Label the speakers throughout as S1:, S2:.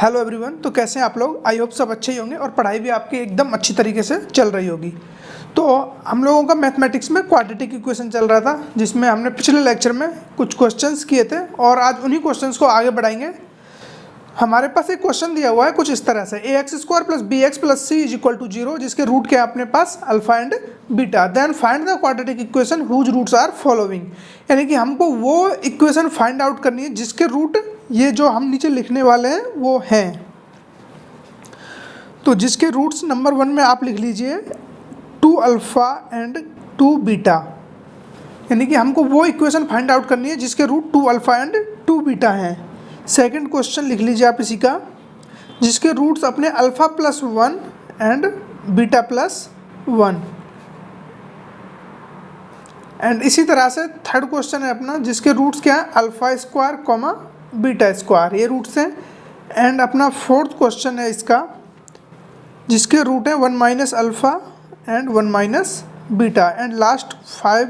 S1: Hello everyone. तो कैसे हैं आप लोग? आई होप सब अच्छे ही होंगे और पढ़ाई भी आपकी एकदम अच्छी तरीके से चल रही होगी। तो हम लोगों का मैथमेटिक्स में क्वाड्रेटिक इक्वेशन चल रहा था, जिसमें हमने पिछले लेक्चर में कुछ क्वेश्चंस किए थे और आज उन्हीं क्वेश्चंस को आगे बढ़ाएंगे। हमारे पास एक क्वेश्चन दिया हुआ है कुछ इस तरह से, ax² + bx + c = 0, जिसके रूट क्या है अपने पास alpha and beta. Then find the quadratic equation whose roots are following. यानी कि हमको वो इक्वेशन फाइंड आउट करनी है जिसके रूट ये जो हम नीचे लिखने वाले हैं वो हैं। तो जिसके रूट्स नंबर 1 में आप लिख लीजिए 2 अल्फा एंड 2 बीटा। यानी कि हमको वो इक्वेशन फाइंड आउट करनी है जिसके रूट 2 अल्फा एंड 2 बीटा हैं। सेकंड क्वेश्चन लिख लीजिए आप इसी का, जिसके रूट्स अपने अल्फा +1 एंड बीटा +1। एंड इसी तरह से थर्ड क्वेश्चन है अपना, जिसके रूट्स क्या है α², β², ये रूट्स हैं। एंड अपना फोर्थ क्वेश्चन है इसका, जिसके रूट है 1 - alpha and 1 - beta. And last 5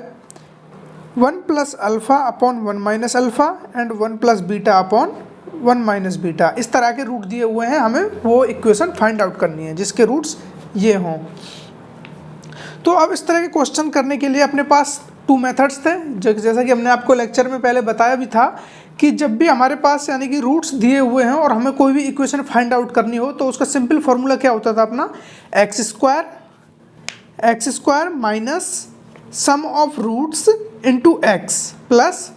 S1: 1 + alpha upon 1 - alpha and 1 + beta upon 1 - beta. इस तरह के रूट दिए हुए हैं, हमें वो इक्वेशन फाइंड आउट करनी है जिसके रूट्स ये हों। तो अब इस तरह के क्वेश्चन करने के लिए अपने पास 2 मेथड्स थे, जैसा कि हमने आपको लेक्चर में पहले बताया भी था कि जब भी हमारे पास यानी कि रूट्स दिए हुए हैं और हमें कोई भी इक्वेशन फाइंड आउट करनी हो तो उसका सिंपल फार्मूला क्या होता था अपना, x² minus sum of roots into x plus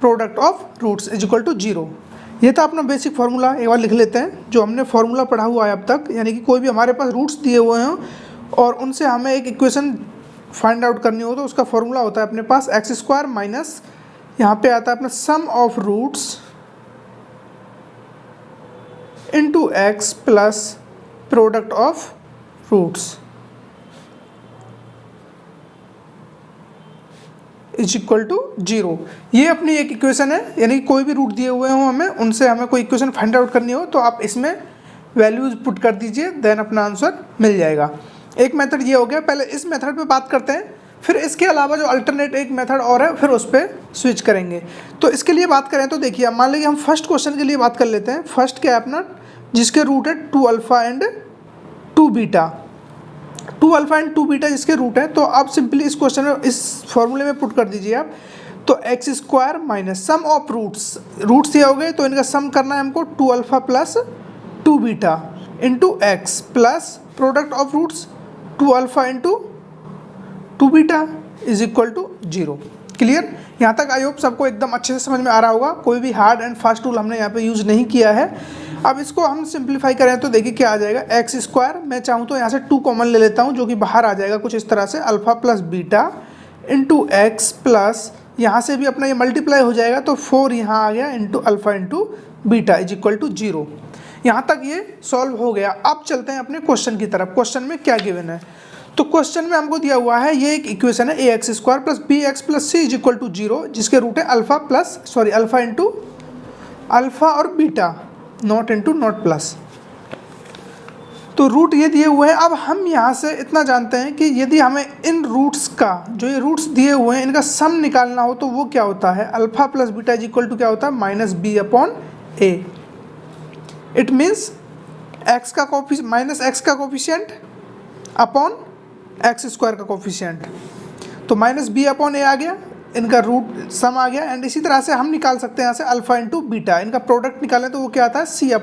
S1: product of roots = 0। ये था अपना बेसिक फार्मूला। एक बार लिख लेते हैं जो हमने फार्मूला पढ़ा हुआ है अब तक। यानी कि कोई भी हमारे पास रूट्स दिए हुए हैं और उनसे हमें एक इक्वेशन फाइंड आउट करनी हो तो उसका फार्मूला होता है अपने पास x² माइनस, यहाँ पे आता है अपना sum of roots into x plus product of roots = 0। ये अपनी एक इक्वेशन है। यानी कि कोई भी रूट दिए हुए हों हमें, उनसे हमें कोई इक्वेशन फाइंड आउट करनी हो तो आप इसमें वैल्यूज पुट कर दीजिए, देन अपना आंसर मिल जाएगा। एक मेथड ये हो गया। पहले इस मेथड पे बात करते हैं, फिर इसके अलावा जो अल्टरनेट एक मेथड और है फिर उस पर स्विच करेंगे। तो इसके लिए बात करें तो देखिए, मान लीजिए हम फर्स्ट क्वेश्चन के लिए बात कर लेते हैं। फर्स्ट क्या है अपना, जिसके रूट है 2 alpha and 2 beta. 2 alpha and 2 beta जिसके रूट है, तो आप सिंपली इस क्वेश्चन में इस फॉर्मूले में पुट कर दीजिए आप। तो x² minus sum of roots दिए हो गए तो इनका सम करना है हमको 2 alpha plus 2 beta into x plus product of roots 2 alpha into 2 beta = 0। Clear? यहाँ तक आई होप सबको एकदम अच्छे से समझ में आ रहा होगा। कोई भी हार्ड एंड फास्ट टूल हमने यहाँ पे यूज़ नहीं किया है। अब इसको हम सिंप्लीफाई करें तो देखिए क्या आ जाएगा, x²। मैं चाहूँ तो यहाँ से 2 कॉमन ले लेता हूँ, जो कि बाहर आ जाएगा कुछ इस तरह से, alpha plus beta into x plus यहाँ से भी अपना ये मल्टीप्लाई हो जाएगा तो 4 यहाँ आ गया इंटू अल्फा इंटू बीटा = 0। यहाँ तक ये सॉल्व हो गया। अब चलते हैं अपने क्वेश्चन की तरफ। क्वेश्चन में क्या गिवन है? तो क्वेश्चन में हमको दिया हुआ है ये एक इक्वेशन है ax² + bx + c = 0, जिसके रूट है अल्फा इंटू अल्फा और beta, not into not plus. तो रूट ये दिए हुए हैं। अब हम यहाँ से इतना जानते हैं कि यदि हमें इन रूट्स का, जो ये रूट्स दिए हुए हैं, इनका सम निकालना हो तो वो क्या होता है, अल्फा प्लस बीटा = क्या होता है, -b/a। इट मीन्स x का कोफिशिएंट अपॉन x² का कोफिशिएंट। तो -b/a आ गया, इनका रूट सम आ गया। एंड इसी तरह से हम निकाल सकते हैं यहाँ से अल्फा इंटू बीटा, इनका प्रोडक्ट निकालें तो वो क्या आता है, c/a।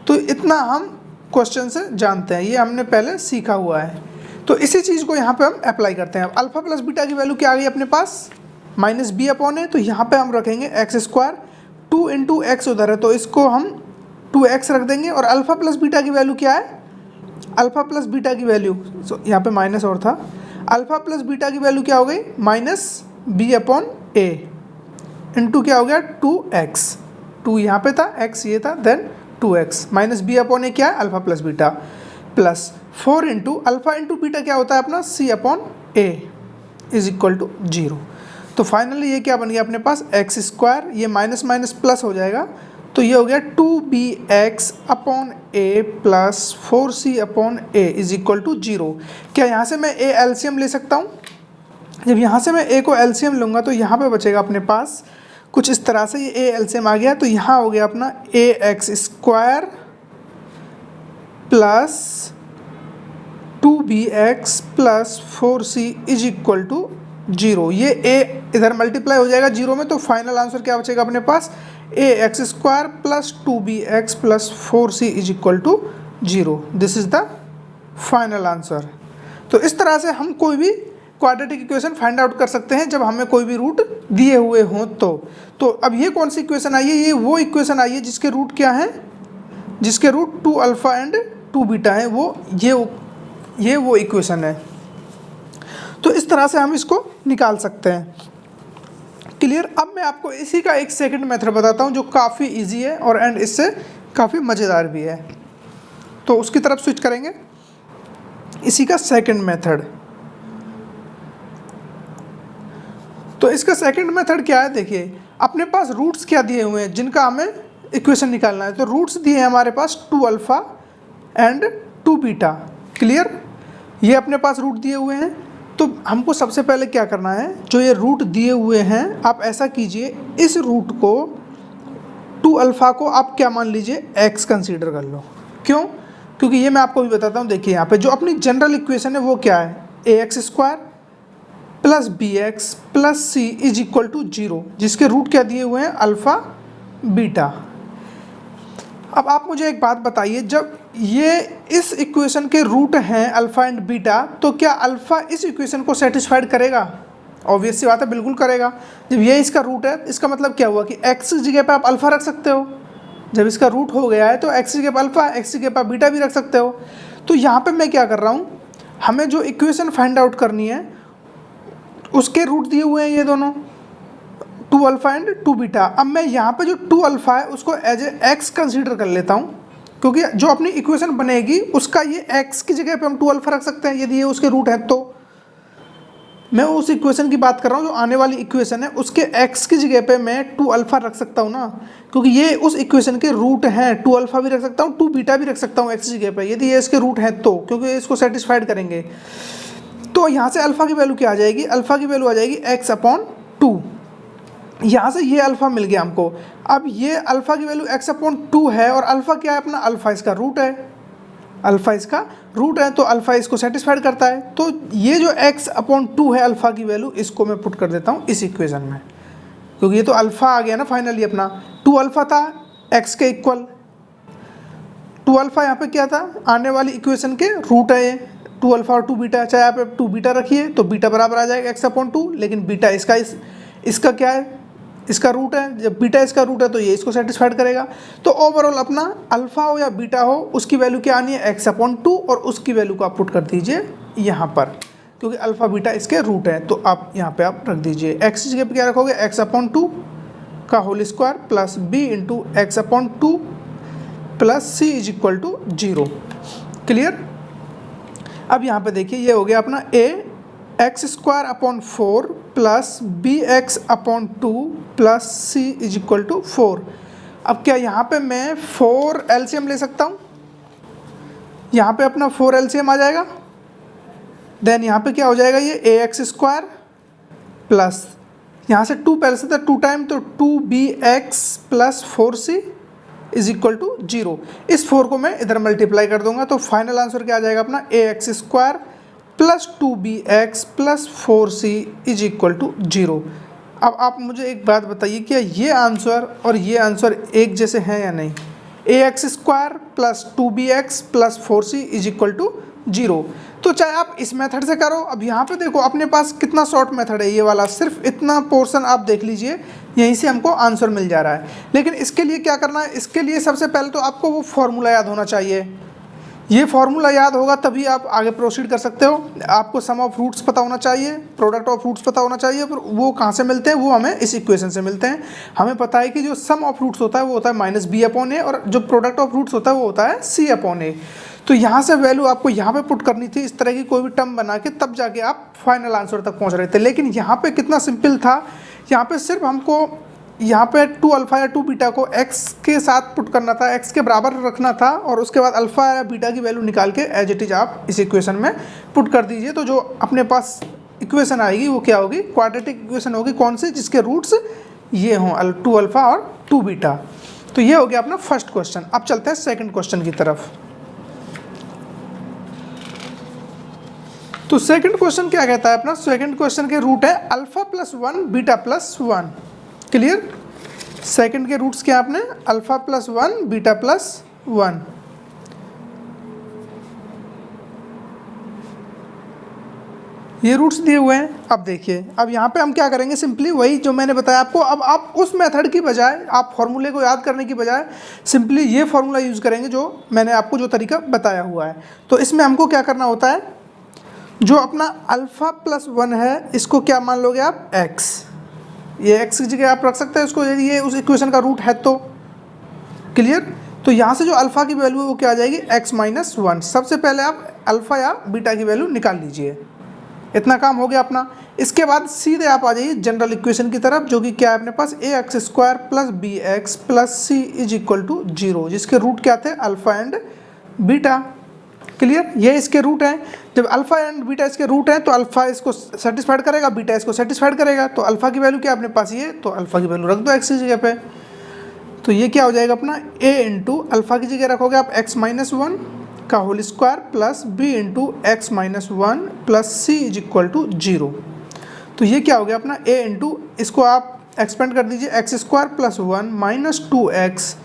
S1: तो इतना हम क्वेश्चन से जानते हैं, ये हमने पहले सीखा हुआ है। तो इसी चीज़ को यहाँ पे हम अप्लाई करते हैं। अल्फा प्लस बीटा की वैल्यू क्या आ गई अपने पास, -b/a। तो यहाँ पे हम रखेंगे x², 2 इंटू एक्स उधर है तो इसको हम 2x रख देंगे। और अल्फा प्लस बीटा की वैल्यू क्या है, अल्फा प्लस बीटा की वैल्यू, यहाँ पे माइनस और था, अल्फा प्लस बीटा की वैल्यू क्या हो गई, -b/a इंटू क्या हो गया 2x। 2 यहाँ पे था, x ये था, देन 2x -b/a क्या है, alpha plus beta plus 4 into alpha into beta क्या होता है अपना, c/a = 0। तो फाइनली ये क्या बन गया अपने पास, x², ये माइनस माइनस प्लस हो जाएगा तो ये हो गया 2bx/a प्लस 4c/a = 0। क्या यहाँ से मैं a एलसीएम ले सकता हूँ? जब यहाँ से मैं a को एलसीएम लूँगा तो यहाँ पे बचेगा अपने पास कुछ इस तरह से ये ए एलसीएम आ गया, तो यहाँ हो गया अपना a x square plus 2bx plus 4c is equal to 0। ये ए इधर मल्टीप्लाई हो जाएगा 0 में, तो फाइनल आंसर क्या बचेगा अपने पास, a x square plus 2bx plus 4c is equal to 0। This is the final answer. तो इस तरह से हम कोई भी क्वाड्रेटिक इक्वेशन फाइंड आउट कर सकते हैं जब हमें कोई भी रूट दिए हुए हों। तो अब ये कौन सी इक्वेशन आई है, ये वो इक्वेशन आई है जिसके रूट क्या है, जिसके रूट 2 अल्फ़ा एंड 2 बीटा है, ये वो इक्वेशन है। तो इस तरह से हम इसको निकाल सकते हैं। क्लियर। अब मैं आपको इसी का एक सेकंड मेथड बताता हूँ जो काफ़ी इजी है और एंड इससे काफ़ी मज़ेदार भी है। तो उसकी तरफ स्विच करेंगे, इसी का सेकंड मेथड। तो इसका सेकंड मेथड क्या है, देखिए अपने पास रूट्स क्या दिए हुए हैं जिनका हमें इक्वेशन निकालना है। तो रूट्स दिए हैं हमारे पास 2 अल्फ़ा एंड 2 बीटा। क्लियर। ये अपने पास रूट दिए हुए हैं, तो हमको सबसे पहले क्या करना है, जो ये रूट दिए हुए हैं आप ऐसा कीजिए, इस रूट को 2 अल्फ़ा को आप क्या मान लीजिए, x कंसीडर कर लो। क्यों, क्योंकि ये मैं आपको भी बताता हूँ। देखिए यहाँ पे जो अपनी जनरल इक्वेशन है वो क्या है, a x square plus b x plus c is equal to 0, जिसके रूट क्या दिए हुए हैं, अल्फ़ा बीटा। अब आप मुझे एक बात बताइए, जब ये इस इक्वेशन के रूट हैं अल्फ़ा एंड बीटा, तो क्या अल्फ़ा इस इक्वेशन को सेटिस्फाइड करेगा? ऑब्वियस सी बात है, बिल्कुल करेगा। जब ये इसका रूट है, इसका मतलब क्या हुआ कि x की जगह पे आप अल्फ़ा रख सकते हो। जब इसका रूट हो गया है तो x की जगह पे अल्फ़ा, x की जगह पे बीटा भी रख सकते हो। तो यहाँ पे मैं क्या कर रहा हूँ, हमें जो इक्वेशन फाइंड आउट करनी है उसके रूट दिए हुए हैं ये दोनों, 2 अल्फ़ा एंड 2 बीटा। अब मैं यहाँ पे जो 2 अल्फ़ा है उसको एज ए एक्स कंसीडर कर लेता हूँ, क्योंकि जो अपनी इक्वेशन बनेगी उसका ये x की जगह पे हम 2 अल्फ़ा रख सकते हैं यदि ये उसके रूट है। तो मैं उस इक्वेशन की बात कर रहा हूँ जो आने वाली इक्वेशन है, उसके x की जगह पे मैं 2 अल्फ़ा रख सकता हूँ ना, क्योंकि ये उस इक्वेशन के रूट हैं। 2 अल्फ़ा भी रख सकता हूँ, 2 बीटा भी रख सकता हूँ x की जगह पे यदि ये इसके रूट हैं, तो क्योंकि इसको सेटिस्फाइड करेंगे। तो यहाँ से अल्फ़ा की वैल्यू क्या आ जाएगी, अल्फ़ा की वैल्यू आ जाएगी x/2। यहाँ से ये अल्फ़ा मिल गया हमको। अब ये अल्फ़ा की वैल्यू x/2 है और अल्फ़ा क्या है अपना, अल्फ़ा इसका रूट है, अल्फ़ा इसका रूट है, तो अल्फ़ा इसको सेटिस्फाइड करता है। तो ये जो x/2 है अल्फ़ा की वैल्यू, इसको मैं पुट कर देता हूँ इस इक्वेशन में, क्योंकि ये तो अल्फ़ा आ गया ना फाइनली अपना। 2 अल्फ़ा था x के इक्वल, 2 अल्फ़ा यहाँ पे क्या था, आने वाली इक्वेशन के रूट है ये 2 अल्फ़ा और 2 बीटा। चाहे आप 2 बीटा रखिए तो बीटा बराबर आ जाएगा x/2, लेकिन बीटा इसका क्या है, इसका रूट है। जब बीटा इसका रूट है तो ये इसको सेटिस्फाइड करेगा। तो ओवरऑल अपना अल्फ़ा हो या बीटा हो, उसकी वैल्यू क्या आनी है, x/2, और उसकी वैल्यू को आप पुट कर दीजिए यहाँ पर, क्योंकि अल्फ़ा बीटा इसके रूट है। तो आप यहाँ पे आप रख दीजिए x की जगह पे क्या रखोगे, x/2 का whole square plus b into x/2 plus c is equal to 0। Clear. अब यहाँ पे देखिए ये हो गया अपना x² 4 plus bx/2 plus c is equal to 4। अब क्या यहाँ पे मैं 4 एलसीएम ले सकता हूँ, यहाँ पे अपना 4 एलसीएम आ जाएगा। देन यहाँ पे क्या हो जाएगा, ये ax² प्लस यहाँ से 2 पहले से था 2 टाइम, तो 2bx plus 4c is equal to 0। इस 4 को मैं इधर मल्टीप्लाई कर दूंगा, तो फाइनल आंसर क्या आ जाएगा अपना, ax² plus 2bx plus 4c is equal to 0। अब आप मुझे एक बात बताइए, क्या ये आंसर और ये आंसर एक जैसे हैं या नहीं। ax² plus 2bx plus 4c is equal to 0। तो चाहे आप इस मेथड से करो, अब यहाँ पे देखो अपने पास कितना शॉर्ट मेथड है ये वाला, सिर्फ इतना पोर्शन आप देख लीजिए, यहीं से हमको आंसर मिल जा रहा है। लेकिन इसके लिए क्या करना है, इसके लिए सबसे पहले तो आपको वो फॉर्मूला याद होना चाहिए। ये फॉर्मूला याद होगा तभी आप आगे प्रोसीड कर सकते हो। आपको सम ऑफ रूट्स पता होना चाहिए, प्रोडक्ट ऑफ रूट्स पता होना चाहिए, पर वो कहाँ से मिलते हैं, वो हमें इस इक्वेशन से मिलते हैं। हमें पता है कि जो सम ऑफ रूट्स होता है वो होता है -b/a, और जो प्रोडक्ट ऑफ रूट्स होता है वो होता है c/a। तो यहाँ से वैल्यू आपको यहाँ पे पुट करनी थी, इस तरह की कोई भी टर्म बना के, तब जाके आप फाइनल आंसर तक पहुँच रहे थे। लेकिन यहाँ पे कितना सिंपल था, यहाँ पे सिर्फ हमको यहाँ पे 2 अल्फ़ा या 2 बीटा को x के साथ पुट करना था, x के बराबर रखना था, और उसके बाद अल्फ़ा या बीटा की वैल्यू निकाल के एज इट इज आप इस इक्वेशन में पुट कर दीजिए। तो जो अपने पास इक्वेशन आएगी वो क्या होगी, क्वाड्रेटिक इक्वेशन होगी। कौन सी, जिसके रूट्स ये हों 2 अल्फ़ा और 2 बीटा। तो ये हो गया अपना फर्स्ट क्वेश्चन। अब चलते हैं सेकंड क्वेश्चन की तरफ। तो सेकंड क्वेश्चन क्या कहता है अपना, सेकंड क्वेश्चन के रूट है alpha plus 1 beta plus 1। Clear? Second के रूट्स क्या आपने, अल्फा प्लस 1 बीटा प्लस 1। ये रूट्स दिए हुए हैं। अब देखिए, अब यहाँ पे हम क्या करेंगे, सिंपली वही जो मैंने बताया आपको। अब आप उस मेथड की बजाय, आप फॉर्मूले को याद करने की बजाय सिंपली ये फॉर्मूला यूज़ करेंगे जो मैंने आपको जो तरीका बताया हुआ है। तो इसमें हमको क्या करना होता है, जो अपना अल्फ़ा प्लस 1 है इसको क्या मान लोगे आप, x। ये x की जगह आप रख सकते हैं इसको, यदि ये उस इक्वेशन का रूट है तो। क्लियर? तो यहाँ से जो अल्फ़ा की वैल्यू है वो क्या आ जाएगी, x माइनस 1। सबसे पहले आप अल्फ़ा या बीटा की वैल्यू निकाल लीजिए। इतना काम हो गया अपना। इसके बाद सीधे आप आ जाइए जनरल इक्वेशन की तरफ, जो कि क्या है अपने पास, ax² plus bx plus c is equal to 0, जिसके रूट क्या थे, अल्फ़ा एंड बीटा। क्लियर? ये इसके रूट हैं। जब अल्फ़ा एंड बीटा इसके रूट हैं तो अल्फ़ा इसको सेटिस्फाइड करेगा, बीटा इसको सेटिस्फाइड करेगा। तो अल्फ़ा की वैल्यू क्या अपने पास, ये तो अल्फ़ा की वैल्यू रख दो x की जगह पे। तो ये क्या हो जाएगा अपना, a इंटू अल्फ़ा की जगह रखोगे आप x माइनस 1 का whole square plus b into x minus 1 plus c is equal to 0। तो ये क्या हो गया अपना a इंटू, इसको आप एक्सपेंड कर दीजिए, x² प्लस 1 माइनस 2x,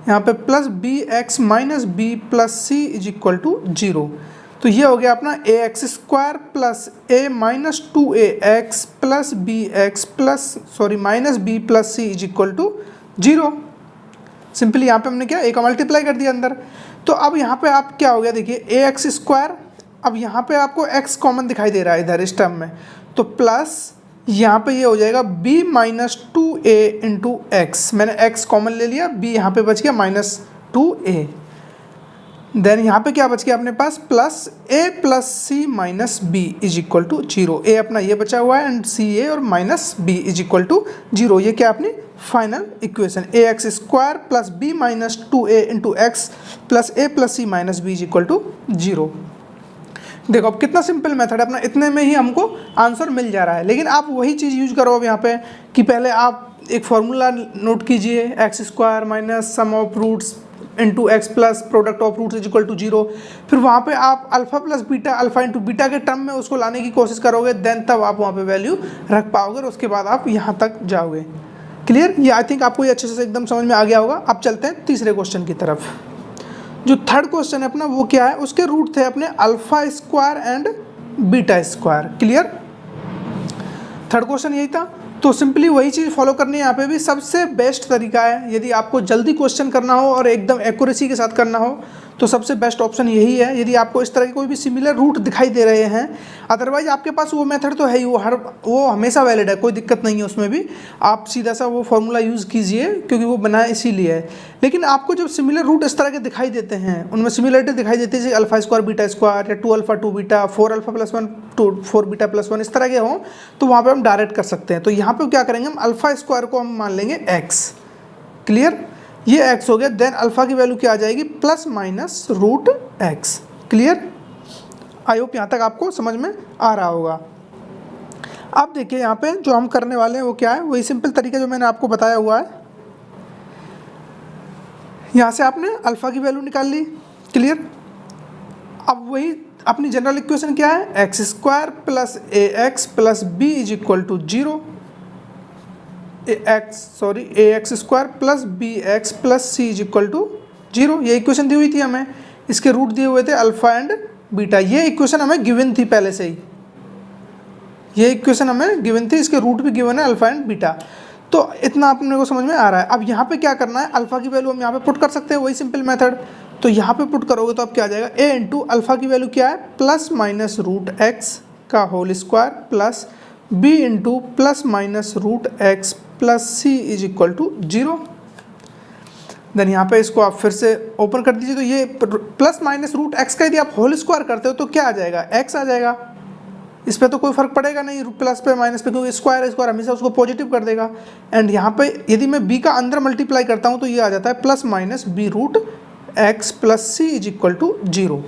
S1: यहाँ पे plus b x minus b plus c is equal to 0। तो ये हो गया अपना ax² plus a minus 2ax plus b x plus minus b plus c is equal to 0। Simply यहाँ पे हमने क्या, a का मल्टीप्लाई कर दिया अंदर। तो अब यहाँ पे आप क्या हो गया, देखिए ax², अब यहाँ पे आपको x कॉमन दिखाई दे रहा है इधर इस टर्म में, तो प्लस यहाँ पे ये हो जाएगा b minus 2a into x. मैंने x कॉमन ले लिया, b यहाँ पे बच गया माइनस 2a। देन यहाँ पे क्या बच गया अपने पास, plus a plus c minus b is equal to 0। a अपना ये बचा हुआ है एंड सी ए और minus b is equal to 0। ये क्या अपनी final equation, ax² plus b minus 2a into x plus a plus c minus b is equal to 0। देखो अब कितना सिंपल मेथड है अपना, इतने में ही हमको आंसर मिल जा रहा है। लेकिन आप वही चीज़ यूज करो अब यहाँ पे, कि पहले आप एक फार्मूला नोट कीजिए, x² minus sum of roots into x plus product of roots is equal to 0। फिर वहाँ पे आप alpha plus beta, alpha into beta के टर्म में उसको लाने की कोशिश करोगे, देन तब आप वहाँ पे वैल्यू रख पाओगे और उसके बाद आप यहाँ तक जाओगे। क्लियर? ये आई थिंक आपको ये अच्छे से एकदम समझ में आ गया होगा। अब चलते हैं तीसरे क्वेश्चन की तरफ। जो थर्ड क्वेश्चन है अपना वो क्या है, उसके रूट थे अपने अल्फ़ा² एंड बीटा²। क्लियर? थर्ड क्वेश्चन यही था। तो सिंपली वही चीज़ फॉलो करनी है यहाँ पे भी। सबसे बेस्ट तरीका है, यदि आपको जल्दी क्वेश्चन करना हो और एकदम एक्यूरेसी के साथ करना हो, तो सबसे बेस्ट ऑप्शन यही है। यदि आपको इस तरह के कोई भी सिमिलर रूट दिखाई दे रहे हैं, अदरवाइज आपके पास वो मेथड तो है ही, वो हमेशा वैलिड है, कोई दिक्कत नहीं है उसमें भी। आप सीधा सा वो फॉर्मूला यूज़ कीजिए, क्योंकि वो बनाया इसीलिए है। लेकिन आपको जब सिमिलर रूट इस तरह के दिखाई देते हैं, उनमें सिमिलरिटी दिखाई देती है, जैसे अल्फ़ा² बीटा² या 2 alpha 2 beta, 4 alpha plus 1 4 beta plus 1, इस तरह के हों, तो वहाँ पर हम डायरेक्ट कर सकते हैं। तो यहाँ पर क्या करेंगे, हम अल्फ़ा² को हम मान लेंगे x। क्लियर? ये x हो गया। देन अल्फ़ा की वैल्यू क्या आ जाएगी, plus minus root x। Clear? I hope यहाँ तक आपको समझ में आ रहा होगा। अब देखिए यहाँ पे जो हम करने वाले हैं वो क्या है, वही सिंपल तरीका जो मैंने आपको बताया हुआ है। यहाँ से आपने अल्फ़ा की वैल्यू निकाल ली। क्लियर? अब वही अपनी जनरल इक्वेशन क्या है, x² plus ax plus b is equal to 0। ax² plus b x plus c is equal to 0। ये इक्वेशन दी हुई थी हमें, इसके रूट दिए हुए थे अल्फ़ा एंड बीटा। ये इक्वेशन हमें गिवन थी पहले से ही, ये इक्वेशन हमें गिवन थी, इसके रूट भी गिवन है अल्फ़ा एंड बीटा। तो इतना अपने को समझ में आ रहा है। अब यहाँ पे क्या करना है, अल्फ़ा की वैल्यू हम यहाँ पे पुट कर सकते हैं, वही सिंपल मेथड। तो यहाँ पे पुट करोगे तो अब क्या आ जाएगा, a इंटू अल्फ़ा की वैल्यू क्या है, प्लस माइनस रूट x का whole square plus b into plus minus root x plus c is equal to 0। Then यहाँ पे इसको आप फिर से ओपन कर दीजिए। तो ये प्लस माइनस रूट x का यदि आप होल स्क्वायर करते हो तो क्या आ जाएगा, x आ जाएगा। इस पर तो कोई फर्क पड़ेगा नहीं, प्लस पे माइनस पे, क्योंकि स्क्वायर हमेशा उसको पॉजिटिव कर देगा। एंड यहाँ पे यदि मैं b का अंदर मल्टीप्लाई करता हूँ तो ये आ जाता है plus minus b root x plus c is equal to 0।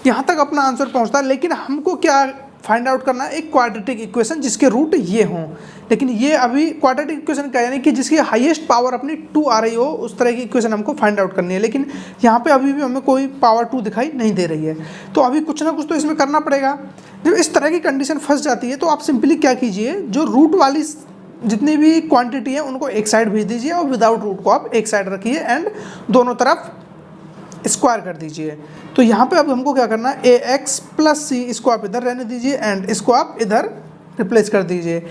S1: यहाँ तक अपना आंसर पहुँचता है। लेकिन हमको क्या फाइंड आउट करना है एक क्वाड्रेटिक इक्वेशन जिसके रूट ये हों, लेकिन ये अभी क्वाड्रेटिक इक्वेशन क्या यानी कि जिसकी हाईएस्ट पावर अपनी 2 आ रही हो, उस तरह की इक्वेशन हमको फाइंड आउट करनी है। लेकिन यहाँ पे अभी भी हमें कोई पावर 2 दिखाई नहीं दे रही है, तो अभी कुछ ना कुछ तो इसमें करना पड़ेगा। जब इस तरह की कंडीशन फंस जाती है तो आप सिंपली क्या कीजिए, जो रूट वाली जितनी भी क्वांटिटी है उनको एक साइड भेज दीजिए और विदाउट रूट को आप एक साइड रखिए एंड दोनों तरफ स्क्वायर कर दीजिए। तो यहाँ पे अब हमको क्या करना है, ए एक्स प्लस सी इसको आप इधर रहने दीजिए एंड इसको आप इधर रिप्लेस कर दीजिए।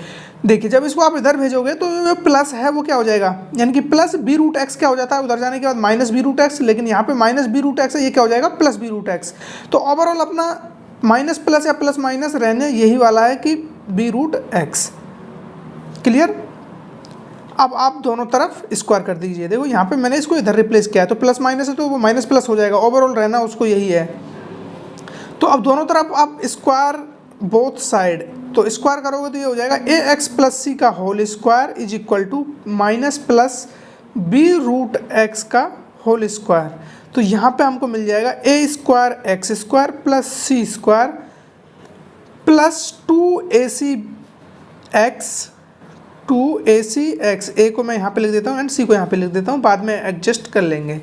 S1: देखिए जब इसको आप इधर भेजोगे तो जो प्लस है वो क्या हो जाएगा, यानी कि प्लस बी रूट एक्स क्या हो जाता है, उधर जाने के बाद माइनस बी रूट एक्स, लेकिन यहाँ पे माइनस बी रूट एक्स है, ये क्या हो जाएगा प्लस बी रूट एक्स। तो ओवरऑल अपना माइनस प्लस या प्लस माइनस रहने यही वाला है कि बी रूट एक्स। क्लियर। अब आप दोनों तरफ स्क्वायर कर दीजिए। देखो यहाँ पे मैंने इसको इधर रिप्लेस किया है तो प्लस माइनस है तो वो माइनस प्लस हो जाएगा, ओवरऑल रहना उसको यही है। तो अब दोनों तरफ आप स्क्वायर बोथ साइड, तो स्क्वायर करोगे तो ये हो जाएगा ए एक्स प्लस सी का whole square is equal to minus plus b root x का होल स्क्वायर। तो यहाँ पे हमको मिल जाएगा a square x square plus c square plus 2ac x 2ac x, a को मैं यहाँ पे लिख देता हूँ एंड सी को यहाँ पे लिख देता हूँ, बाद में एडजस्ट कर लेंगे।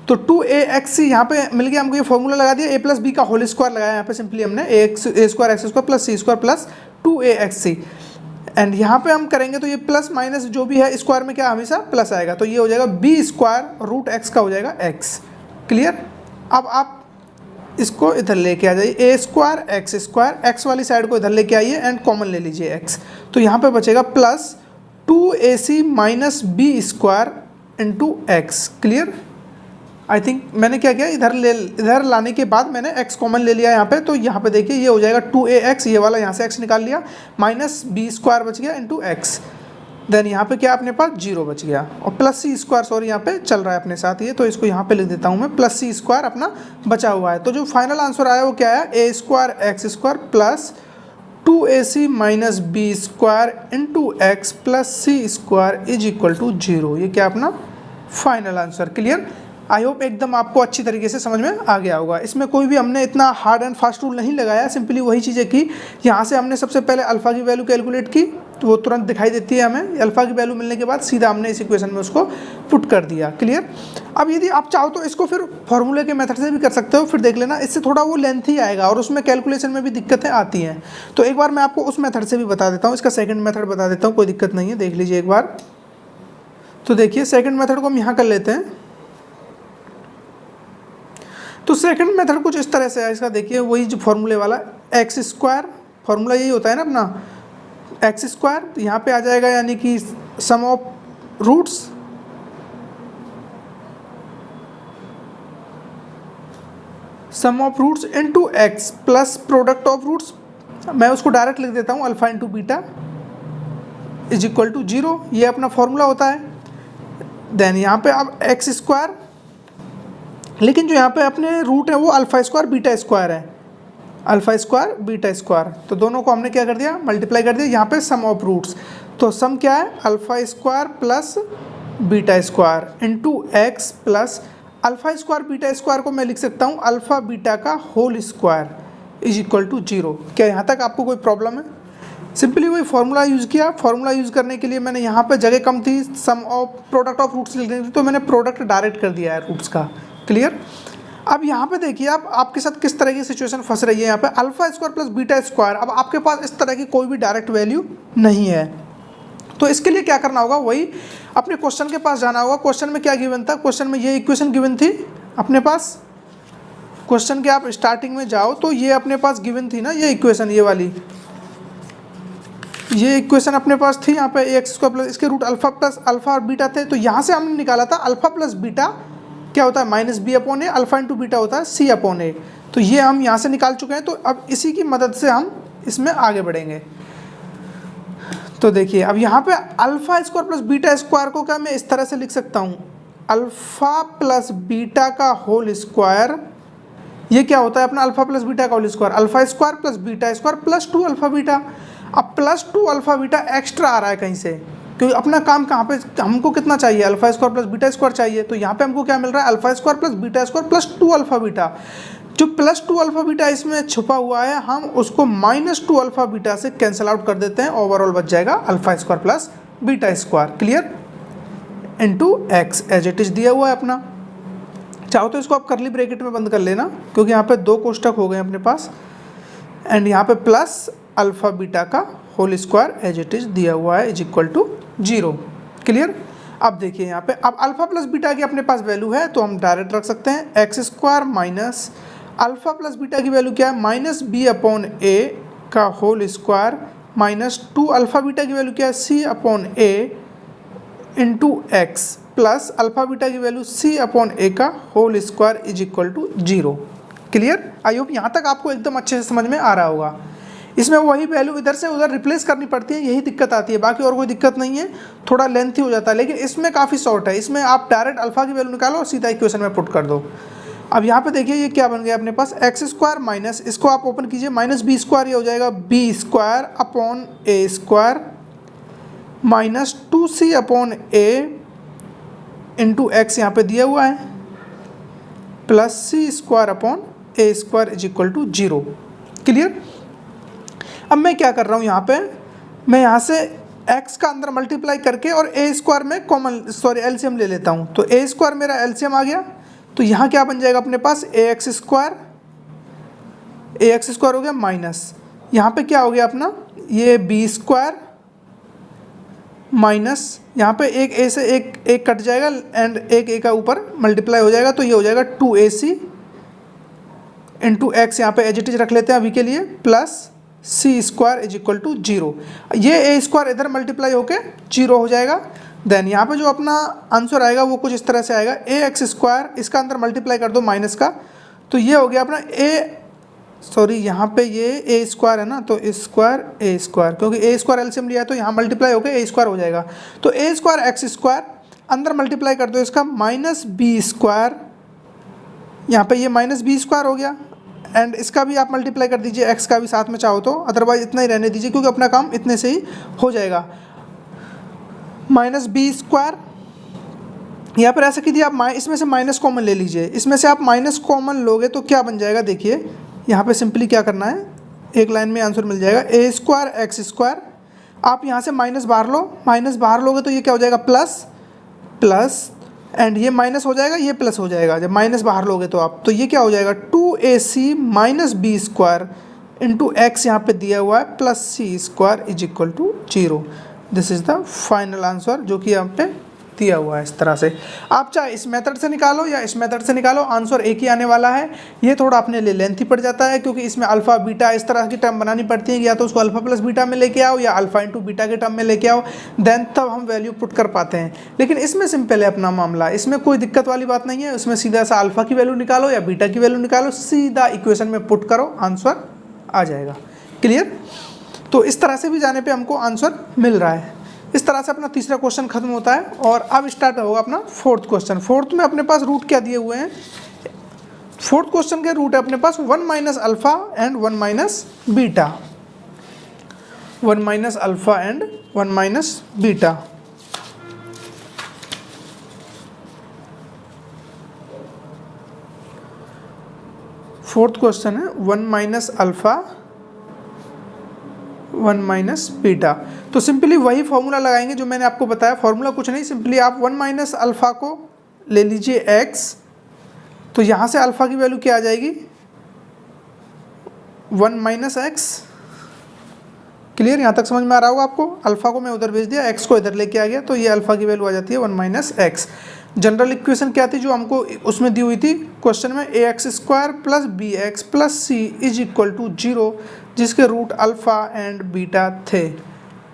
S1: तो 2ax यहाँ पे मिल गया हमको, ये फॉर्मूला लगा दिया, a प्लस बी का होल स्क्वायर लगाया यहाँ पे सिंपली हमने a square x square plus c square plus 2axc and यहाँ पे हम करेंगे तो ये प्लस माइनस जो भी है स्क्वायर में क्या हमेशा प्लस आएगा, तो ये हो जाएगा बी स्क्वायर रूट एक्स का हो जाएगा एक्स। क्लियर। अब आप इसको इधर लेके आ जाइए, ए स्क्वायर एक्स वाली साइड को इधर लेके आइए एंड कॉमन ले लीजिए एक्स, तो यहाँ पे बचेगा plus 2ac minus b square into x. Clear. I think मैंने क्या किया, इधर लाने के बाद मैंने x कॉमन ले लिया यहाँ पे, तो यहाँ पे देखिए ये हो जाएगा 2ax, ये वाला यहाँ से x निकाल लिया, माइनस बी स्क्वायर बच गया इंटू एक्स, देन यहाँ पे क्या अपने पास 0 बच गया और प्लस सी स्क्वायर सॉरी यहाँ पे चल रहा है अपने साथ ये, तो इसको यहाँ पे लिख देता हूँ मैं, प्लस सी स्क्वायर अपना बचा हुआ है। तो जो फाइनल आंसर आया वो क्या है, a square x square plus 2ac minus b square into x plus c square is equal to 0। ये क्या अपना final answer. Clear. I hope एकदम आपको अच्छी तरीके से समझ में आ गया होगा। इसमें कोई भी हमने इतना हार्ड एंड फास्ट रूल नहीं लगाया, सिंपली वही चीज़ें की। यहाँ से हमने सबसे पहले अल्फ़ा की वैल्यू कैलकुलेट की तो वो तुरंत दिखाई देती है हमें, अल्फ़ा की वैल्यू मिलने के बाद सीधा हमने इस इक्वेशन में उसको पुट कर दिया। क्लियर। अब यदि आप चाहो तो इसको फिर फॉर्मूले के मेथड से भी कर सकते हो, फिर देख लेना, इससे थोड़ा वो लेंथी आएगा और उसमें कैलकुलेशन में भी दिक्कतें आती हैं। तो एक बार मैं आपको उस मेथड से भी बता देता हूँ, इसका सेकेंड मेथड बता देता हूँ, कोई दिक्कत नहीं है, देख लीजिए एक बार। तो देखिए सेकेंड मेथड को हम यहाँ कर लेते हैं। तो सेकंड मेथड कुछ इस तरह से है इसका, देखिए वही जो फॉर्मूले वाला एक्स स्क्वायर, फॉर्मूला यही होता है ना अपना एक्स स्क्वायर, तो यहाँ पे आ जाएगा यानी कि sum of roots into x plus product of roots, मैं उसको डायरेक्ट लिख देता हूँ alpha into beta is equal to 0, ये अपना फॉर्मूला होता है। देन यहाँ पे अब एक्स स्क्वायर, लेकिन जो यहाँ पे अपने रूट है वो अल्फा स्क्वायर बीटा स्क्वायर है, अल्फा स्क्वायर बीटा स्क्वायर, तो दोनों को हमने क्या कर दिया मल्टीप्लाई कर दिया। यहाँ पे सम ऑफ रूट्स, तो सम क्या है alpha square plus beta square into x plus alpha square beta square को मैं लिख सकता हूँ अल्फा बीटा का whole square is equal to 0। क्या यहाँ तक आपको कोई प्रॉब्लम है? सिंपली वही फॉर्मूला यूज़ किया, फॉर्मूला यूज़ करने के लिए मैंने यहाँ पे जगह कम थी, सम ऑफ प्रोडक्ट ऑफ रूट्स लिखनी थी, तो मैंने प्रोडक्ट डायरेक्ट कर दिया है रूट्स का। क्लियर। अब यहाँ पे देखिए आप आपके साथ किस तरह की सिचुएशन फंस रही है। यहाँ पे alpha square plus beta square, अब आपके पास इस तरह की कोई भी डायरेक्ट वैल्यू नहीं है, तो इसके लिए क्या करना होगा, वही अपने क्वेश्चन के पास जाना होगा। क्वेश्चन में क्या गिवन था, क्वेश्चन में ये इक्वेशन गिवन थी अपने पास, क्वेश्चन के आप स्टार्टिंग में जाओ तो ये अपने पास गिवन थी ना, ये इक्वेशन, ये वाली ये इक्वेशन अपने पास थी। यहाँ पे एक्स स्क्वायर प्लस इसके रूट अल्फा प्लस अल्फा और बीटा थे, तो यहाँ से हमने निकाला था अल्फा प्लस बीटा क्या होता है माइनस बी अपॉन ए, अल्फा इंटू बीटा होता है सी अपॉन ए, तो ये हम यहाँ से निकाल चुके हैं। तो अब इसी की मदद से हम इसमें आगे बढ़ेंगे। तो देखिए अब यहाँ पे alpha square plus beta square को क्या मैं इस तरह से लिख सकता हूँ, अल्फा प्लस बीटा का होल स्क्वायर, ये क्या होता है अपना अल्फा प्लस बीटा का whole square, alpha square plus beta square plus 2 alpha beta. अब प्लस 2 अल्फा बीटा एक्स्ट्रा आ रहा है कहीं से, क्योंकि अपना काम कहाँ पे, हमको कितना चाहिए alpha square plus beta square चाहिए, तो यहाँ पे हमको क्या मिल रहा है alpha square plus beta square plus 2 alpha beta. जो +2 अल्फा बीटा इसमें छुपा हुआ है हम उसको -2 अल्फा बीटा से कैंसिल आउट कर देते हैं, ओवरऑल बच जाएगा alpha square plus beta square, clear, into x as it is दिया हुआ है अपना। चाहो तो इसको आप करली ब्रैकेट में बंद कर लेना, क्योंकि यहाँ पे 2 कोष्टक हो गए अपने पास, एंड यहाँ पे प्लस अल्फा बीटा का whole square as it is दिया हुआ है इज इक्वल टू 0, क्लियर। अब देखिए यहाँ पे अब अल्फा प्लस बीटा की अपने पास वैल्यू है तो हम डायरेक्ट रख सकते हैं x square minus alpha plus beta की वैल्यू क्या है -b/a का होल स्क्वायर -2 अल्फा बीटा की वैल्यू क्या है c/a into x plus alpha beta की वैल्यू c/a का whole square is equal to 0, clear. I hope यहाँ तक आपको एकदम अच्छे से समझ में आ रहा होगा। इसमें वही वैल्यू इधर से उधर रिप्लेस करनी पड़ती है, यही दिक्कत आती है, बाकी और कोई दिक्कत नहीं है, थोड़ा लेंथी हो जाता है, लेकिन इसमें काफ़ी शॉर्ट है। इसमें आप डायरेक्ट अल्फा की वैल्यू निकालो और सीधा इक्वेशन में पुट कर दो। अब यहाँ पे देखिए ये क्या बन गया अपने पास एक्स स्क्वायर माइनस, इसको आप ओपन कीजिए -b², ये हो जाएगा b²/a² -2c/a इंटू एक्स यहाँ पे दिया हुआ है plus c²/a² is equal to 0, clear. अब मैं क्या कर रहा हूँ यहाँ पे, मैं यहाँ से x का अंदर मल्टीप्लाई करके और a² में कॉमन एलसीएम ले लेता हूँ, तो a² मेरा एलसीएम आ गया, तो यहाँ क्या बन जाएगा अपने पास ax² हो गया माइनस यहाँ पे क्या हो गया अपना ये b² माइनस यहाँ पे एक a से एक कट जाएगा एंड एक a का ऊपर मल्टीप्लाई हो जाएगा, तो ये हो जाएगा 2ac इंटू एक्स, यहाँ पे एज इट इज रख लेते हैं अभी के लिए, plus c² is equal to 0। ये a² इधर मल्टीप्लाई होके 0 हो जाएगा। देन यहाँ पे जो अपना आंसर आएगा वो कुछ इस तरह से आएगा ax², इसका अंदर मल्टीप्लाई कर दो माइनस का, तो ये हो गया अपना यहाँ पे ये a² है ना, तो a², क्योंकि a² एलसीएम लिया है तो यहाँ मल्टीप्लाई होकर a² हो जाएगा, तो a² x² अंदर मल्टीप्लाई कर दो इसका -b², यहाँ पे ये -b² हो गया, एंड इसका भी आप मल्टीप्लाई कर दीजिए x का भी साथ में चाहो तो, अदरवाइज इतना ही रहने दीजिए क्योंकि अपना काम इतने से ही हो जाएगा। -b² यहाँ पर ऐसा कीजिए आप इसमें से माइनस कॉमन ले लीजिए, इसमें से आप माइनस कॉमन लोगे तो क्या बन जाएगा, देखिए यहाँ पे सिंपली क्या करना है, एक लाइन में आंसर मिल जाएगा a² x², आप यहाँ से माइनस बाहर लो, माइनस बाहर लोगे तो ये क्या हो जाएगा प्लस एंड ये माइनस हो जाएगा, ये प्लस हो जाएगा, जब माइनस बाहर लोगे तो आप, तो ये क्या हो जाएगा 2ac minus b² into x यहाँ पे दिया हुआ है plus c² is equal to 0। This is the final answer जो कि यहाँ पे दिया हुआ है। इस तरह से आप चाहे इस मेथड से निकालो या इस मेथड से निकालो, आंसर एक ही आने वाला है। ये थोड़ा अपने लिए लेंथी पड़ जाता है क्योंकि इसमें अल्फा बीटा इस तरह की टर्म बनानी पड़ती है, या तो उसको अल्फा प्लस बीटा में लेके आओ या अल्फा इंटू बीटा के टर्म में लेके आओ, देन तब हम वैल्यू पुट कर पाते हैं। लेकिन इसमें सिंपल है अपना मामला, इसमें कोई दिक्कत वाली बात नहीं है, उसमें सीधा सा अल्फा की वैल्यू निकालो या बीटा की वैल्यू निकालो, सीधा इक्वेशन में पुट करो, आंसर आ जाएगा। क्लियर? तो इस तरह से भी जाने पे हमको आंसर मिल रहा है। इस तरह से अपना तीसरा क्वेश्चन खत्म होता है और अब स्टार्ट होगा अपना फोर्थ क्वेश्चन। फोर्थ में अपने पास रूट क्या दिए हुए हैं, फोर्थ क्वेश्चन के रूट है अपने पास 1 minus alpha and 1 minus beta, 1 minus alpha and 1 minus beta. Fourth question है 1 माइनस अल्फा 1 माइनस बीटा। तो सिंपली वही फॉर्मूला लगाएंगे जो मैंने आपको बताया, फॉर्मूला कुछ नहीं, सिंपली आप 1 माइनस अल्फा को ले लीजिए x, तो यहाँ से अल्फा की वैल्यू क्या आ जाएगी 1 माइनस एक्स। क्लियर? यहाँ तक समझ में आ रहा होगा आपको। अल्फा को मैं उधर भेज दिया, x को इधर लेके आ गया, तो ये अल्फा की वैल्यू आ जाती है 1 माइनस एक्स। जनरल इक्वेशन क्या थी जो हमको उसमें दी हुई थी क्वेश्चन में, ax² plus bx plus c is equal to 0, जिसके रूट अल्फ़ा एंड बीटा थे।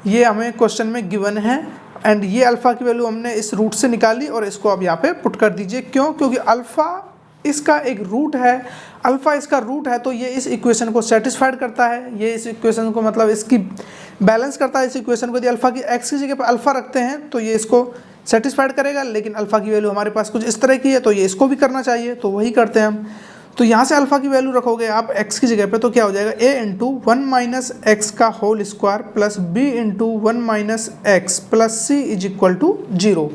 S1: ये हमें क्वेश्चन में गिवन है एंड ये अल्फ़ा की वैल्यू हमने इस रूट से निकाली और इसको अब यहाँ पे पुट कर दीजिए। क्यों? क्योंकि अल्फ़ा इसका एक रूट है, अल्फ़ा इसका रूट है, तो ये इस इक्वेशन को सेटिस्फाइड करता है, ये इस इक्वेशन को मतलब इसकी बैलेंस करता है। इस इक्वेशन को यदि अल्फ़ा की x की जगह पर अल्फ़ा रखते हैं तो ये इसको सेटिस्फाइड करेगा, लेकिन अल्फ़ा की वैल्यू हमारे पास कुछ इस तरह की है तो ये इसको भी करना चाहिए, तो वही करते हैं हम। तो यहाँ से अल्फ़ा की वैल्यू रखोगे आप x की जगह पे तो क्या हो जाएगा a इंटू 1 माइनस एक्स का whole square plus b into 1 minus x plus c is equal to 0।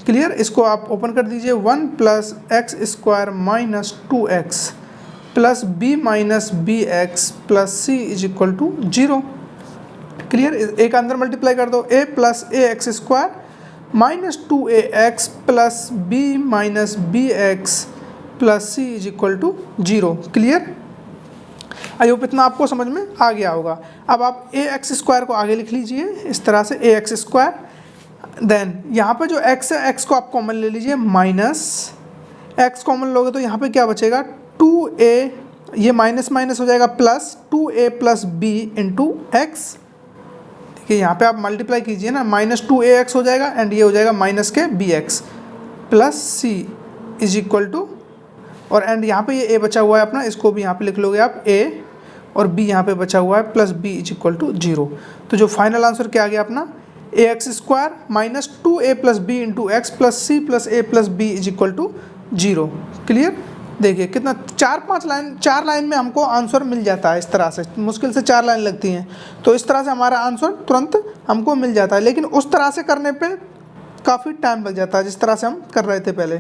S1: Clear? इसको आप ओपन कर दीजिए, 1 plus x square minus 2x plus b minus b x plus c is equal to 0। Clear. एक अंदर multiply कर दो, a plus a x square minus 2ax plus b minus b x plus c is equal to 0। Clear. I hope इतना आपको समझ में आ गया होगा। अब आप ए एक्स स्क्वायर को आगे लिख लीजिए इस तरह से, ए एक्स स्क्वायर, देन यहाँ पे जो x है x को आप कॉमन ले लीजिए, माइनस x कॉमन लोगे तो यहाँ पे क्या बचेगा 2a, ये माइनस माइनस हो जाएगा plus 2a plus b into x. ठीक है, यहाँ पे आप मल्टीप्लाई कीजिए ना, माइनस 2ax हो जाएगा एंड ये हो जाएगा माइनस के bx plus c is equal to, और एंड यहाँ पे ये a बचा हुआ है अपना, इसको भी यहाँ पे लिख लोगे आप a, और b यहाँ पे बचा हुआ है plus b is equal to 0। तो जो फाइनल आंसर क्या आ गया अपना, a x square minus 2a plus b into x plus c plus a plus b is equal to 0। Clear. देखिए कितना 4 लाइन में हमको आंसर मिल जाता है इस तरह से, मुश्किल से 4 लाइन लगती हैं, तो इस तरह से हमारा आंसर तुरंत हमको मिल जाता है। लेकिन उस तरह से करने पे काफ़ी टाइम लग जाता है जिस तरह से हम कर रहे थे पहले।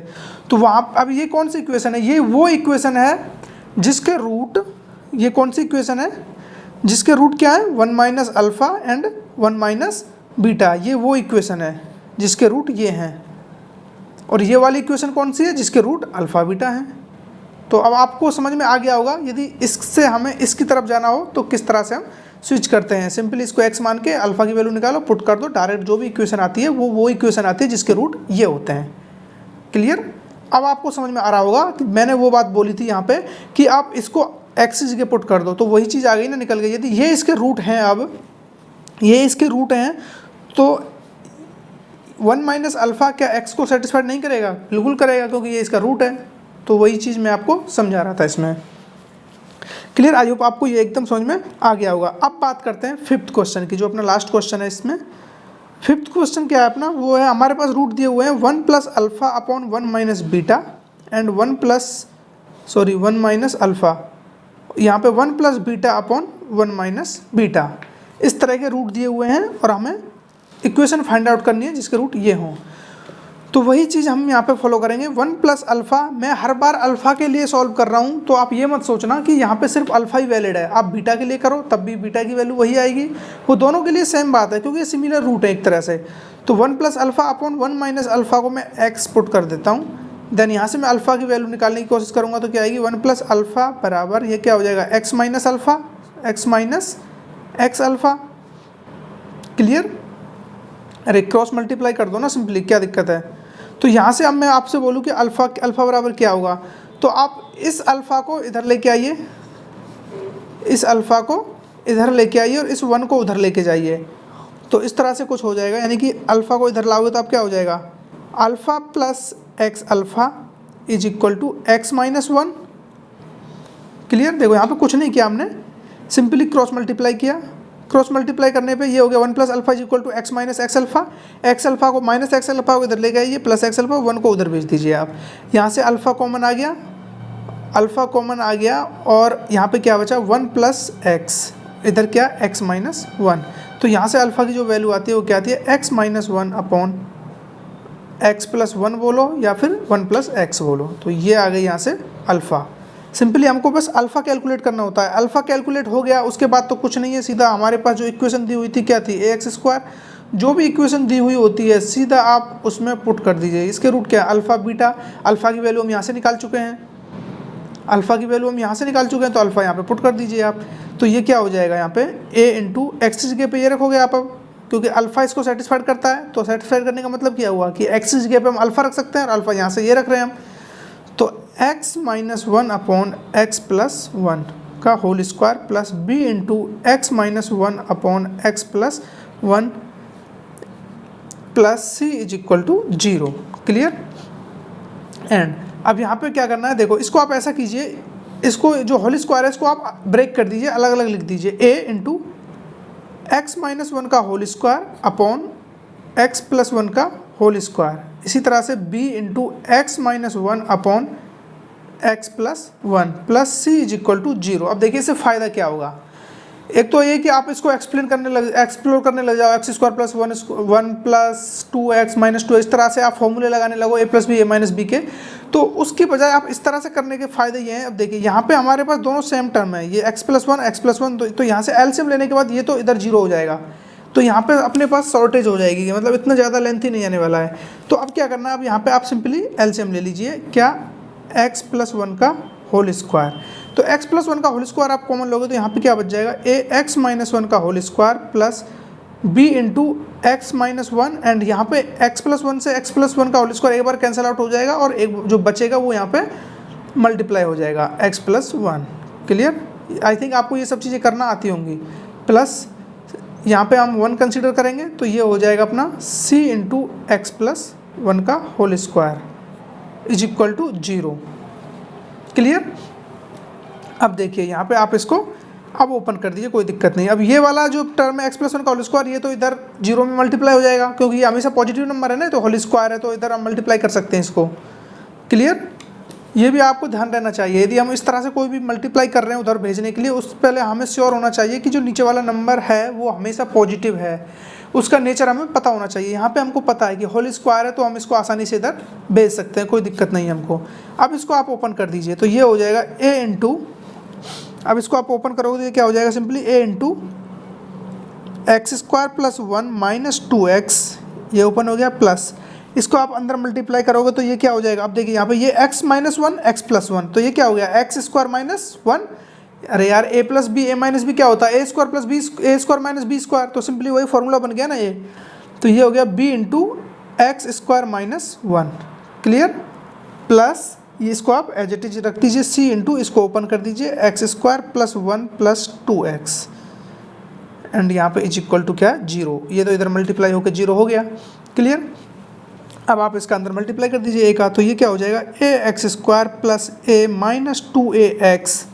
S1: तो वहाँ अब ये कौन सी इक्वेशन है, ये वो इक्वेशन है जिसके रूट, ये कौन सी इक्वेशन है जिसके रूट क्या है 1 minus alpha and 1 minus beta, ये वो इक्वेशन है जिसके रूट ये हैं। और ये वाली इक्वेशन कौन सी है जिसके रूट अल्फ़ा बीटा हैं। तो अब आपको समझ में आ गया होगा, यदि इससे हमें इसकी तरफ जाना हो तो किस तरह से हम स्विच करते हैं। सिंपली इसको x मान के अल्फ़ा की वैल्यू निकालो, पुट कर दो, डायरेक्ट जो भी इक्वेशन आती है वो इक्वेशन आती है जिसके रूट ये होते हैं। क्लियर। अब आपको समझ में आ रहा होगा कि मैंने वो बात बोली थी यहाँ पे कि आप इसको x की जगह पुट कर दो, तो वही चीज़ आ गई ना, निकल गई। यदि ये इसके रूट हैं, अब ये इसके रूट हैं, तो 1 माइनस अल्फ़ा क्या x को सेटिस्फाइड नहीं करेगा? बिल्कुल करेगा, क्योंकि ये इसका रूट है। तो वही चीज़ मैं आपको समझा रहा था इसमें। क्लियर। आई होप आपको ये एकदम समझ में आ गया होगा। अब बात करते हैं 5th क्वेश्चन की, जो अपना लास्ट क्वेश्चन है इसमें। 5th क्वेश्चन क्या है अपना, वो है हमारे पास रूट दिए हुए हैं 1 plus alpha upon 1 minus beta and 1 minus alpha, यहाँ पे 1 plus beta upon 1 minus beta, इस तरह के रूट दिए हुए हैं और हमें इक्वेशन फाइंड आउट करनी है जिसके रूट ये हों। तो वही चीज़ हम यहाँ पे फॉलो करेंगे। 1 प्लस अल्फ़ा, मैं हर बार अल्फ़ा के लिए सॉल्व कर रहा हूँ, तो आप ये मत सोचना कि यहाँ पे सिर्फ अल्फ़ा ही वैलिड है। आप बीटा के लिए करो तब भी बीटा की वैल्यू वही आएगी, वो दोनों के लिए सेम बात है, क्योंकि ये सिमिलर रूट है एक तरह से। तो 1 plus alpha upon 1 minus alpha को मैं एक्स पुट कर देता हूँ, देन यहाँ से मैं अल्फ़ा की वैल्यू निकालने की कोशिश करूँगा, तो क्या आएगी 1 प्लस अल्फ़ा बराबर ये क्या हो जाएगा x minus alpha, x minus x alpha. Clear. अरे क्रॉस मल्टीप्लाई कर दो ना सिंपली, क्या दिक्कत है। तो यहाँ से अब मैं आपसे बोलूँ कि अल्फ़ा बराबर क्या होगा, तो आप इस अल्फ़ा को इधर लेके आइए, इस अल्फ़ा को इधर लेके आइए और इस 1 को उधर लेके जाइए, तो इस तरह से कुछ हो जाएगा। यानी कि अल्फ़ा को इधर लाओगे तो आप क्या हो जाएगा, alpha plus x alpha is equal to x minus 1। Clear. देखो यहाँ पे कुछ नहीं किया हमने, सिंपली क्रॉस मल्टीप्लाई किया। क्रॉस मल्टीप्लाई करने पे ये हो गया 1 plus alpha is equal to x minus x alpha. X alpha को माइनस एक्स अल्फ़ा को इधर ले गए, प्लस एक्स अल्फ़ा 1 को उधर भेज दीजिए आप। यहाँ से अल्फ़ा कॉमन आ गया, अल्फ़ा कॉमन आ गया, और यहाँ पे क्या बचा 1 प्लस एक्स, इधर क्या एक्स माइनस 1। तो यहाँ से अल्फ़ा की जो वैल्यू आती है वो क्या आती है x minus 1 upon x plus 1 बोलो या फिर 1 प्लस एक्स बोलो। तो ये आ गई यहाँ से अल्फ़ा। सिंपली हमको बस अल्फ़ा कैलकुलेट करना होता है। अल्फ़ा कैलकुलेट हो गया, उसके बाद तो कुछ नहीं है, सीधा हमारे पास जो इक्वेशन दी हुई थी क्या थी ए एक्स स्क्वायर, जो भी इक्वेशन दी हुई होती है सीधा आप उसमें पुट कर दीजिए। इसके रूट क्या है अल्फ़ा बीटा, अल्फ़ा की वैल्यू हम यहाँ से निकाल चुके हैं, अल्फ़ा की वैल्यू हम यहाँ से निकाल चुके हैं, तो अल्फ़ा यहाँ पे पुट कर दीजिए आप। तो ये क्या हो जाएगा यहाँ पे ए इंटू एक्स की जगह पे ये रखोगे आप, अब क्योंकि अल्फ़ा इसको सेटिस्फाइड करता है, तो सेटिस्फाइड करने का मतलब क्या हुआ कि एक्स की जगह पे हम अल्फ़ा रख सकते हैं और अल्फ़ा यहाँ से ये रख रहे हैं हम। तो x minus 1 upon x plus 1 का whole square plus b into x minus 1 upon x plus 1 plus c is equal to 0। Clear. And अब यहाँ पे क्या करना है, देखो इसको आप ऐसा कीजिए, इसको जो होल स्क्वायर है इसको आप ब्रेक कर दीजिए, अलग अलग लिख दीजिए। a इंटू एक्स माइनस 1 का whole square upon x plus 1 का होल स्क्वायर। इसी तरह से b into x minus 1 upon x plus 1 plus c is equal to 0। अब देखिए इससे फ़ायदा क्या होगा, एक तो ये कि आप इसको एक्सप्लोर करने लग जाओ, x square plus one plus two x minus two, इस तरह से आप फॉर्मूले लगाने लगो ए plus b a minus B के। तो उसकी बजाय आप इस तरह से करने के फायदे ये हैं। अब देखिए यहाँ पे हमारे पास दोनों सेम टर्म है, ये एक्स प्लस वन, तो यहाँ से एलसीएम लेने के बाद ये तो इधर जीरो हो जाएगा, तो यहाँ पे अपने पास शॉर्टेज हो जाएगी, मतलब इतना ज़्यादा लेंथ ही नहीं आने वाला है। तो अब क्या करना है, अब यहाँ पे आप सिंपली एलसीएम ले लीजिए, क्या, एक्स प्लस वन का होल स्क्वायर। तो x प्लस वन का होल स्क्वायर आप कॉमन लोगे तो यहाँ पे क्या बच जाएगा, ए एक्स माइनस वन का whole square plus b into x minus one, and यहाँ पे x प्लस वन से x प्लस वन का होल स्क्वायर एक बार कैंसिल आउट हो जाएगा और एक जो बचेगा वो यहाँ पे मल्टीप्लाई हो जाएगा x plus one. Clear? I think आपको ये सब चीज़ें करना आती होंगी। प्लस यहाँ पे हम वन कंसिडर करेंगे तो ये हो जाएगा अपना c into x plus one का whole square is equal to 0। Clear? अब देखिए यहाँ पे आप इसको अब ओपन कर दीजिए, कोई दिक्कत नहीं। अब ये वाला जो टर्म है एक्स प्लस वन का होल स्क्वायर, ये तो इधर जीरो में मल्टीप्लाई हो जाएगा क्योंकि ये हमेशा पॉजिटिव नंबर है ना, तो होल स्क्वायर है तो इधर हम मल्टीप्लाई कर सकते हैं इसको। क्लियर? ये भी आपको ध्यान रहना चाहिए, यदि हम इस तरह से कोई भी मल्टीप्लाई कर रहे हैं उधर भेजने के लिए, उससे पहले हमें श्योर होना चाहिए कि जो नीचे वाला नंबर है वो हमेशा पॉजिटिव है, उसका नेचर हमें पता होना चाहिए। यहाँ पे हमको पता है कि होल स्क्वायर है तो हम इसको आसानी से इधर भेज सकते हैं, कोई दिक्कत नहीं है हमको। अब इसको आप ओपन कर दीजिए तो ये हो जाएगा a इंटू, अब इसको आप ओपन करोगे तो क्या हो जाएगा, simply a into x square plus one minus two x, ये ओपन हो गया, प्लस इसको आप अंदर मल्टीप्लाई करोगे तो ये क्या हो जाएगा। अब देखिए यहाँ पे ये x minus one x plus one, तो ये क्या हो गया, एक्स स्क्वायर माइनस वन, अरे यार a plus b a minus b क्या होता है, a square plus b a square minus b square, तो सिंपली वही फॉर्मूला बन गया ना ये। तो ये हो गया b into x square minus one. Clear? Plus ये इसको आप एज इट इज रख दीजिए, c इंटू इसको ओपन कर दीजिए x square plus one plus two x, and यहाँ पे इज इक्वल टू क्या, 0। ये तो इधर मल्टीप्लाई होकर 0 हो गया। क्लियर? अब आप इसका अंदर मल्टीप्लाई कर दीजिए a का, तो ये क्या हो जाएगा, a x square plus a minus two a x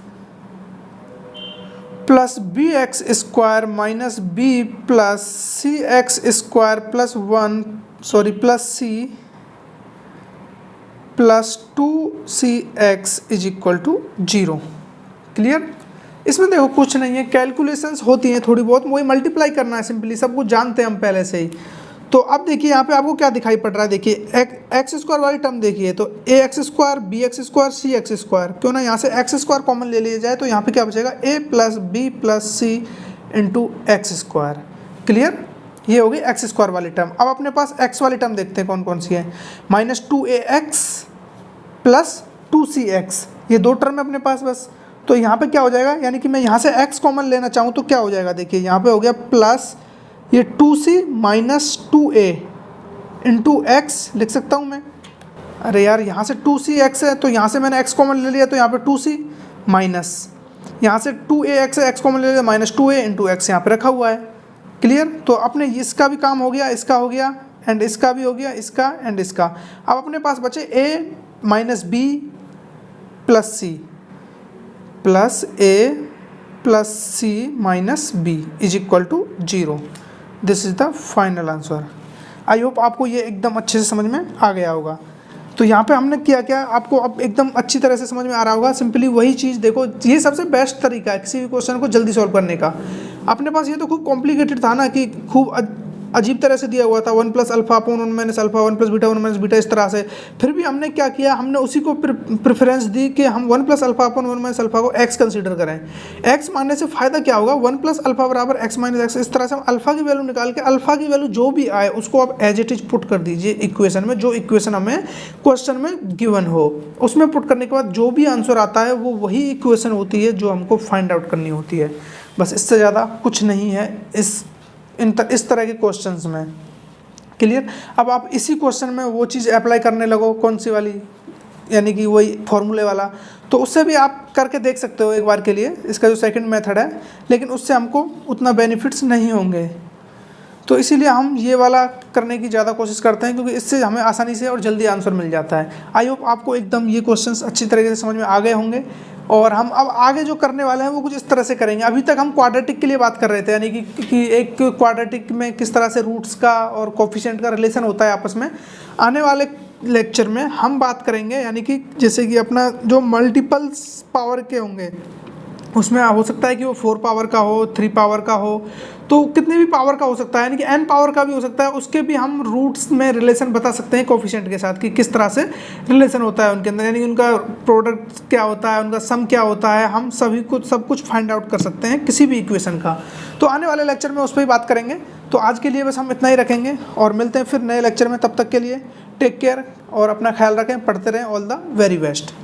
S1: plus b x square minus b plus c x square plus one, sorry plus c plus two c x is equal to 0। Clear? इसमें देखो कुछ नहीं है, calculations होती हैं थोड़ी बहुत, वही मल्टीप्लाई करना है सिंपली, सब कुछ जानते हैं हम पहले से ही। तो अब देखिए यहाँ पे आपको क्या दिखाई पड़ रहा है, देखिए एक्स स्क्वायर वाली टर्म देखिए, तो a x square b x square c x square, क्यों ना यहाँ से एक्स स्क्वायर कॉमन ले लिया जाए, तो यहाँ पे क्या बचेगा, ए प्लस बी प्लस सी इंटू एक्स स्क्वायर। क्लियर? ये होगी एक्स स्क्वायर वाली टर्म। अब अपने पास एक्स वाली टर्म देखते हैं कौन कौन सी है, minus two a x plus two c x, ये दो टर्म है अपने पास बस। तो यहाँ पे क्या हो जाएगा, यानी कि मैं यहाँ से x कॉमन लेना चाहूँ तो क्या हो जाएगा, देखिए यहाँ पे हो गया प्लस ये 2c minus 2a into x लिख सकता हूँ मैं। अरे यार यहाँ से 2cx है तो यहाँ से मैंने x कॉमन ले लिया, तो यहाँ पे 2c माइनस यहाँ से 2ax है, x कॉमन ले लिया, माइनस 2a इंटू एक्स यहाँ पे रखा हुआ है। क्लियर? तो अपने इसका भी काम हो गया, इसका हो गया, एंड इसका भी हो गया, इसका एंड इसका। अब अपने पास बचे a minus b plus c plus a plus c minus b is equal to 0। This is the final answer. I hope आपको ये एकदम अच्छे से समझ में आ गया होगा। तो यहाँ पे हमने किया क्या, आपको अब एकदम अच्छी तरह से समझ में आ रहा होगा। सिंपली वही चीज़ देखो, ये सबसे बेस्ट तरीका है किसी भी क्वेश्चन को जल्दी सॉल्व करने का। अपने पास ये तो खूब कॉम्प्लिकेटेड था ना, कि खूब अजीब तरह से दिया हुआ था, 1 plus alpha upon 1 minus alpha, 1 plus beta 1 minus beta, इस तरह से। फिर भी हमने क्या किया, हमने उसी को प्रेफरेंस दी कि हम 1 plus alpha upon 1 minus alpha को x कंसीडर करें। x मानने से फ़ायदा क्या होगा, 1 प्लस अल्फा बराबर x माइनस एक्स। इस तरह से हम अल्फा की वैल्यू निकाल के, अल्फा की वैल्यू जो भी आए उसको आप एज इट इज पुट कर दीजिए इक्वेशन में, जो इक्वेशन हमें क्वेश्चन में गिवन हो उसमें पुट करने के बाद जो भी आंसर आता है वो वही इक्वेशन होती है जो हमको फाइंड आउट करनी होती है। बस इससे ज़्यादा कुछ नहीं है इस तरह के क्वेश्चंस में। क्लियर? अब आप इसी क्वेश्चन में वो चीज़ अप्लाई करने लगो, कौन सी वाली, यानी कि वही फॉर्मूले वाला, तो उससे भी आप करके देख सकते हो एक बार के लिए, इसका जो सेकंड मेथड है, लेकिन उससे हमको उतना बेनिफिट्स नहीं होंगे। तो इसीलिए हम ये वाला करने की ज़्यादा कोशिश करते हैं, क्योंकि इससे हमें आसानी से और जल्दी आंसर मिल जाता है। आई होप आपको एकदम ये क्वेश्चंस अच्छी तरीके से समझ में आ गए होंगे। और हम अब आगे जो करने वाले हैं वो कुछ इस तरह से करेंगे। अभी तक हम क्वाड्रेटिक के लिए बात कर रहे थे, यानी कि एक क्वाड्रेटिक में किस तरह से रूट्स का और कोफिशिएंट का रिलेशन होता है आपस में। आने वाले लेक्चर में हम बात करेंगे, यानी कि जैसे कि अपना जो मल्टीपल्स पावर के होंगे, उसमें हो सकता है कि वो 4 पावर का हो, 3 पावर का हो, तो कितने भी पावर का हो सकता है, यानी कि n पावर का भी हो सकता है। उसके भी हम रूट्स में रिलेशन बता सकते हैं कोफिशिएंट के साथ कि किस तरह से रिलेशन होता है उनके अंदर, यानी कि उनका प्रोडक्ट क्या होता है, उनका सम क्या होता है, हम सभी कुछ सब कुछ फाइंड आउट कर सकते हैं किसी भी इक्वेशन का। तो आने वाले लेक्चर में उस पर ही बात करेंगे। तो आज के लिए बस हम इतना ही रखेंगे और मिलते हैं फिर नए लेक्चर में। तब तक के लिए टेक केयर और अपना ख्याल रखें, पढ़ते रहें। All the very best.